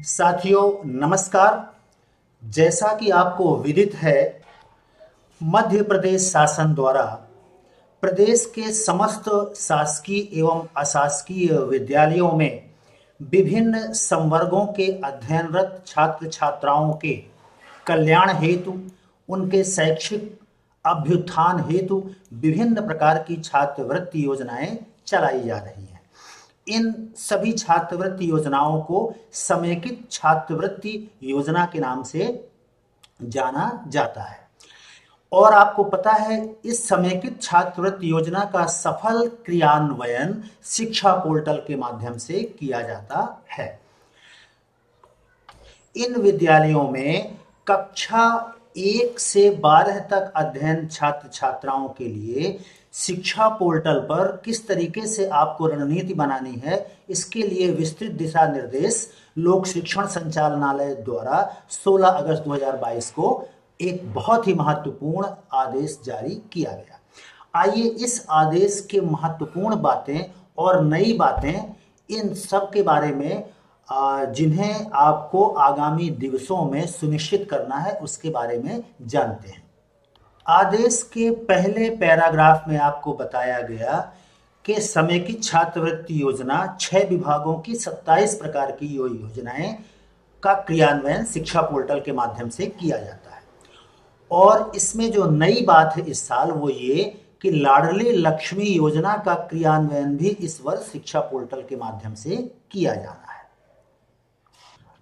साथियों नमस्कार। जैसा कि आपको विदित है, मध्य प्रदेश शासन द्वारा प्रदेश के समस्त शासकीय एवं अशासकीय विद्यालयों में विभिन्न संवर्गों के अध्ययनरत छात्र छात्राओं के कल्याण हेतु, उनके शैक्षिक अभ्युत्थान हेतु विभिन्न प्रकार की छात्रवृत्ति योजनाएं चलाई जा रही हैं। इन सभी छात्रवृत्ति योजनाओं को समेकित छात्रवृत्ति योजना के नाम से जाना जाता है। और आपको पता है, इस समेकित छात्रवृत्ति योजना का सफल क्रियान्वयन शिक्षा पोर्टल के माध्यम से किया जाता है। इन विद्यालयों में कक्षा 1 से 12 तक अध्ययन छात्र छात्राओं के लिए शिक्षा पोर्टल पर किस तरीके से आपको रणनीति बनानी है, इसके लिए विस्तृत दिशा निर्देश लोक शिक्षण संचालनालय द्वारा 16 अगस्त 2022 को एक बहुत ही महत्वपूर्ण आदेश जारी किया गया। आइए इस आदेश के महत्वपूर्ण बातें और नई बातें, इन सब के बारे में जिन्हें आपको आगामी दिवसों में सुनिश्चित करना है, उसके बारे में जानते हैं। आदेश के पहले पैराग्राफ में आपको बताया गया कि समेकित छात्रवृत्ति योजना 6 विभागों की 27 प्रकार की योजनाएं का क्रियान्वयन शिक्षा पोर्टल के माध्यम से किया जाता है। और इसमें जो नई बात है इस साल, वो ये कि लाडली लक्ष्मी योजना का क्रियान्वयन भी इस वर्ष शिक्षा पोर्टल के माध्यम से किया जाना है।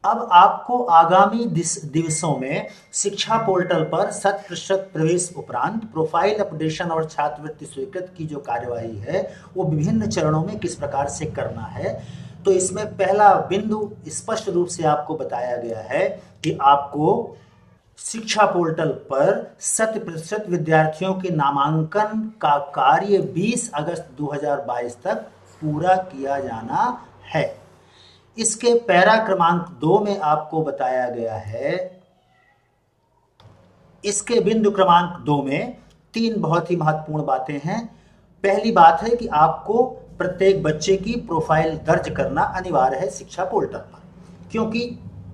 अब आपको आगामी दिवसों में शिक्षा पोर्टल पर 100% प्रवेश उपरांत प्रोफाइल अपडेशन और छात्रवृत्ति स्वीकृत की जो कार्यवाही है, वो विभिन्न चरणों में किस प्रकार से करना है। तो इसमें पहला बिंदु स्पष्ट रूप से आपको बताया गया है कि आपको शिक्षा पोर्टल पर 100% विद्यार्थियों के नामांकन का कार्य 20 अगस्त 2022 तक पूरा किया जाना है। इसके पैरा क्रमांक 2 में आपको बताया गया है, इसके बिंदु क्रमांक 2 में 3 बहुत ही महत्वपूर्ण बातें हैं। पहली बात है कि आपको प्रत्येक बच्चे की प्रोफाइल दर्ज करना अनिवार्य है शिक्षा पोर्टल पर, क्योंकि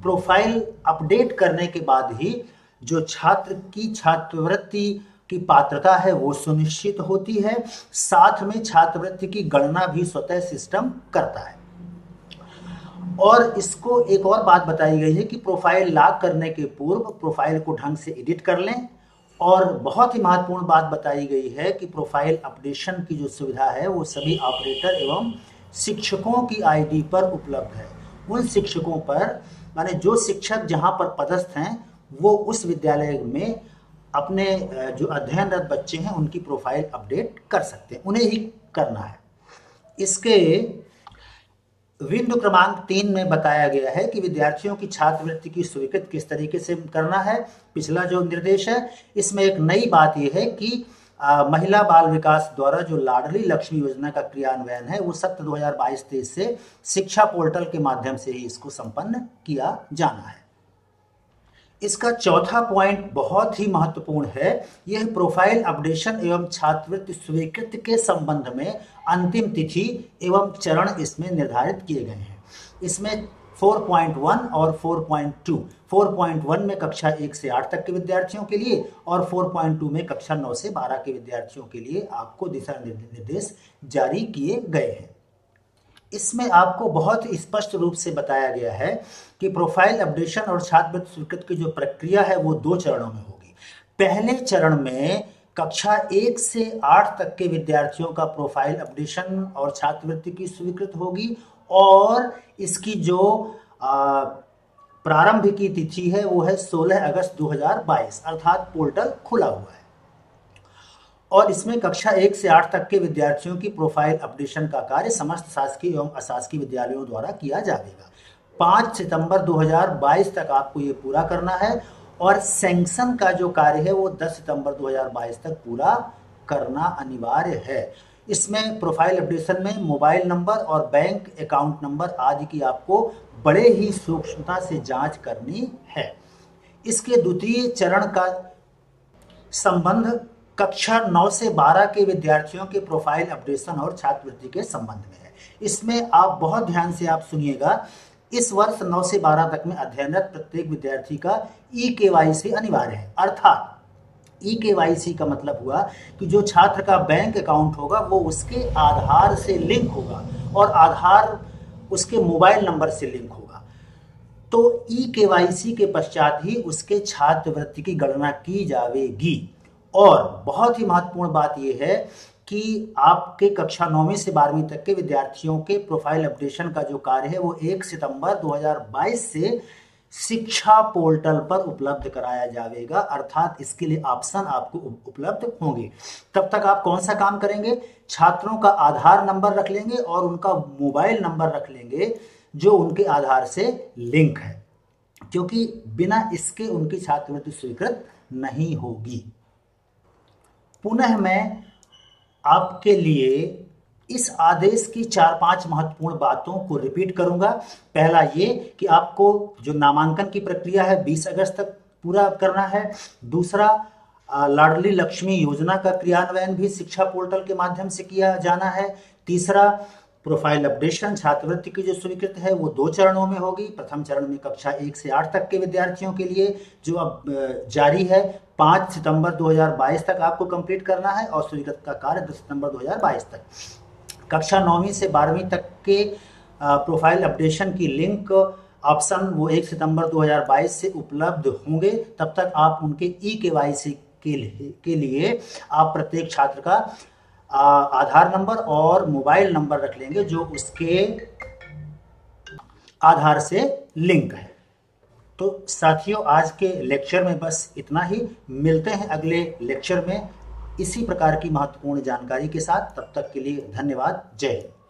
प्रोफाइल अपडेट करने के बाद ही जो छात्र की छात्रवृत्ति की पात्रता है वो सुनिश्चित होती है। साथ में छात्रवृत्ति की गणना भी स्वतः सिस्टम करता है। और इसको एक और बात बताई गई है कि प्रोफाइल लॉक करने के पूर्व प्रोफाइल को ढंग से एडिट कर लें। और बहुत ही महत्वपूर्ण बात बताई गई है कि प्रोफाइल अपडेशन की जो सुविधा है वो सभी ऑपरेटर एवं शिक्षकों की आईडी पर उपलब्ध है। उन शिक्षकों पर, माने जो शिक्षक जहां पर पदस्थ हैं, वो उस विद्यालय में अपने जो अध्ययनरत बच्चे हैं उनकी प्रोफाइल अपडेट कर सकते हैं, उन्हें ही करना है। इसके बिंदु क्रमांक 3 में बताया गया है कि विद्यार्थियों की छात्रवृत्ति की स्वीकृत किस तरीके से करना है। पिछला जो निर्देश है, इसमें एक नई बात यह है कि महिला बाल विकास द्वारा जो लाडली लक्ष्मी योजना का क्रियान्वयन है वो सत्र 2022-23 से शिक्षा पोर्टल के माध्यम से ही इसको संपन्न किया जाना है। इसका चौथा पॉइंट बहुत ही महत्वपूर्ण है। यह प्रोफाइल अपडेशन एवं छात्रवृत्ति स्वीकृति के संबंध में अंतिम तिथि एवं चरण इसमें निर्धारित किए गए हैं। इसमें 4.1 और 4.2, 4.1 में कक्षा 1 से 8 तक के विद्यार्थियों के लिए और 4.2 में कक्षा 9 से 12 के विद्यार्थियों के लिए आपको दिशा निर्देश जारी किए गए हैं। इसमें आपको बहुत स्पष्ट रूप से बताया गया है कि प्रोफाइल अपडेशन और छात्रवृत्ति स्वीकृति की जो प्रक्रिया है वो 2 चरणों में होगी। पहले चरण में कक्षा 1 से 8 तक के विद्यार्थियों का प्रोफाइल अपडेशन और छात्रवृत्ति की स्वीकृति होगी, और इसकी जो प्रारंभ की तिथि है वो है 16 अगस्त 2022, अर्थात पोर्टल खुला हुआ है। और इसमें कक्षा 1 से 8 तक के विद्यार्थियों की प्रोफाइल अपडेशन का कार्य समस्त शासकीय एवं अशासकीय विद्यालयों द्वारा किया जाएगा। 5 सितंबर 2022 तक आपको ये पूरा करना है, और सैंक्शन का जो कार्य है वो 10 सितंबर 2022 तक पूरा करना अनिवार्य है। इसमें प्रोफाइल अपडेशन में मोबाइल नंबर और बैंक अकाउंट नंबर आदि की आपको बड़े ही सूक्ष्मता से जांच करनी है। इसके द्वितीय चरण का संबंध कक्षा 9 से 12 के विद्यार्थियों के प्रोफाइल अपडेशन और छात्रवृत्ति के संबंध में है। इसमें आप बहुत ध्यान से आप सुनिएगा इस वर्ष 9 से 12 तक में अध्ययनरत प्रत्येक विद्यार्थी का ई-केवाईसी अनिवार्य है। अर्थात ई-केवाईसी का मतलब हुआ कि जो छात्र का बैंक अकाउंट होगा वो उसके आधार से लिंक होगा और आधार उसके मोबाइल नंबर से लिंक होगा। तो ई-केवाईसी के पश्चात ही उसके छात्रवृत्ति की गणना की जाएगी। और बहुत ही महत्वपूर्ण बात यह है कि आपके कक्षा 9वीं से 12वीं तक के विद्यार्थियों के प्रोफाइल अपडेशन का जो कार्य है वो 1 सितंबर 2022 से शिक्षा पोर्टल पर उपलब्ध कराया जाएगा। अर्थात इसके लिए ऑप्शन आपको उपलब्ध होंगे। तब तक आप कौन सा काम करेंगे? छात्रों का आधार नंबर रख लेंगे और उनका मोबाइल नंबर रख लेंगे जो उनके आधार से लिंक है, क्योंकि बिना इसके उनकी छात्रवृत्ति स्वीकृत नहीं होगी। पुनः मैं आपके लिए इस आदेश की 4-5 महत्वपूर्ण बातों को रिपीट करूंगा। पहला ये कि आपको जो नामांकन की प्रक्रिया है 20 अगस्त तक पूरा करना है। दूसरा, लाडली लक्ष्मी योजना का क्रियान्वयन भी शिक्षा पोर्टल के माध्यम से किया जाना है। तीसरा, प्रोफाइल अपडेशन छात्रवृत्ति की जो स्वीकृत है वो 2 चरणों में होगी। प्रथम चरण में कक्षा 1 से 8 तक के विद्यार्थियों के लिए जो अब जारी है 5 सितंबर 2022 तक आपको कंप्लीट करना है और स्वीकृत का कार्य 10 सितंबर 2022 तक। कक्षा 9वीं से 12वीं तक के प्रोफाइल अपडेशन की लिंक ऑप्शन वो 1 सितंबर 2022 से उपलब्ध होंगे। तब तक आप उनके ई-केवाईसी के लिए आप प्रत्येक छात्र का आधार नंबर और मोबाइल नंबर रख लेंगे जो उसके आधार से लिंक है। तो साथियों, आज के लेक्चर में बस इतना ही। मिलते हैं अगले लेक्चर में इसी प्रकार की महत्वपूर्ण जानकारी के साथ। तब तक के लिए धन्यवाद। जय हिंद।